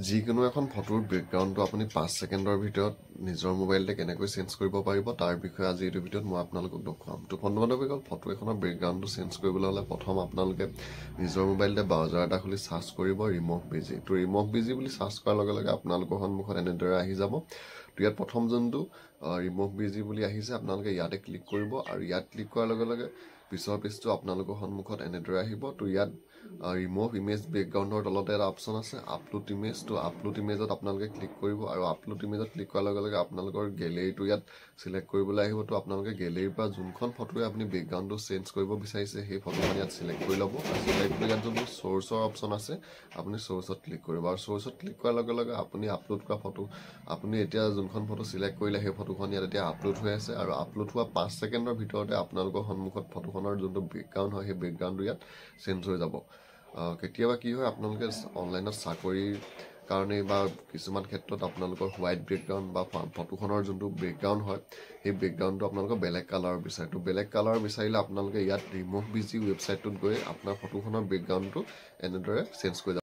যিকোনো এখন ফটোৰ বেকগ্ৰাউণ্ডটো আপুনি 5 ছেকেণ্ডৰ ভিতৰত নিজৰ মোবাইলতে কেনেকৈ চেঞ্জ কৰিব পাৰিব তাৰ বিষয়ে আজি এইটো ভিডিঅ'ত মই আপোনালোকক দেখুৱাম। তো বন্ধুবান্ধৱীসকল, ফটো এখনৰ বেকগ্ৰাউণ্ডটো চেঞ্জ কৰিবলৈ হ'লে প্ৰথম আপোনালোকে নিজৰ মোবাইলতে ব্ৰাউজাৰ এটা খুলি চাৰ্চ কৰিব ৰিমভ বিজি। তো ৰিমভ বিজি বুলি চাৰ্চ কৰাৰ লগে লগে আপোনালোকৰ সন্মুখত এনেদৰে আহি যাব। তো ইয়াত প্ৰথম যোনটো ৰিমভ বিজি বুলি আহিছে আপোনালোকে ইয়াতে ক্লিক কৰিব আৰু ইয়াত ক্লিক কৰাৰ লগে লগে পিছৰ পেজটো আপোনালোকৰ সন্মুখত এনেদৰে আহিব। তো ইয়াত ৰিমভ ইমেজ বেকগ্ৰাউণ্ডৰ তলতে এটা অপশ্যন আছে আপলোড ইমেজ। তো আপলোড ইমেজত আপোনালোকে ক্লিক কৰিব আৰু আপলোড ইমেজত ক্লিক কৰাৰ লগে লগে আপোনালোকৰ গেলেৰীটো ইয়াত চিলেক্ট কৰিবলৈ আহিব। তো আপোনালোকে গেলেৰীৰ পৰা যোনখন ফটোৱে আপুনি বেকগ্ৰাউণ্ডটো চেঞ্জ কৰিব বিচাৰিছে সেই ফটোখন ইয়াত চিলেক্ট কৰি ল'ব। চিলেক্ট কৰি ইয়াত যোনটো চ'ৰ্চৰ অপশ্যন আছে আপুনি চ'ৰ্চত ক্লিক কৰিব আৰু চ'ৰ্চত ক্লিক কৰাৰ লগে লগে আপুনি আপলোড কৰা ফটো, আপুনি এতিয়া যোনখন ফটো চিলেক্ট কৰিলে সেই ফটোখন ইয়াত এতিয়া আপলোড হৈ আছে আৰু আপলোড হোৱা 5 ছেকেণ্ডৰ ভিতৰতে আপোনালোকৰ সন্মুখত ফটোখনৰ যোনটো বেকগ্ৰাউণ্ড হয় সেই বেকগ্ৰাউণ্ডটো ইয়াত চেঞ্জ হৈ যাব। কেতিয়াবা কি হয়, আপোনালোকে অনলাইনত চাকৰিৰ কাৰণে বা কিছুমান ক্ষেত্ৰত আপোনালোকৰ হোৱাইট বেকগ্ৰাউণ্ড বা ফটোখনৰ যোনটো বেকগ্ৰাউণ্ড হয় সেই বেকগ্ৰাউণ্ডটো আপোনালোকৰ বেলেগ কালাৰৰ বিচাৰে। তো বেলেগ কালাৰ বিচাৰিলে আপোনালোকে ইয়াত ৰিমভ বিজি ৱেবছাইটটোত গৈ আপোনাৰ ফটোখনৰ বেকগ্ৰাউণ্ডটো এনেদৰে চেঞ্জ কৰি যাব।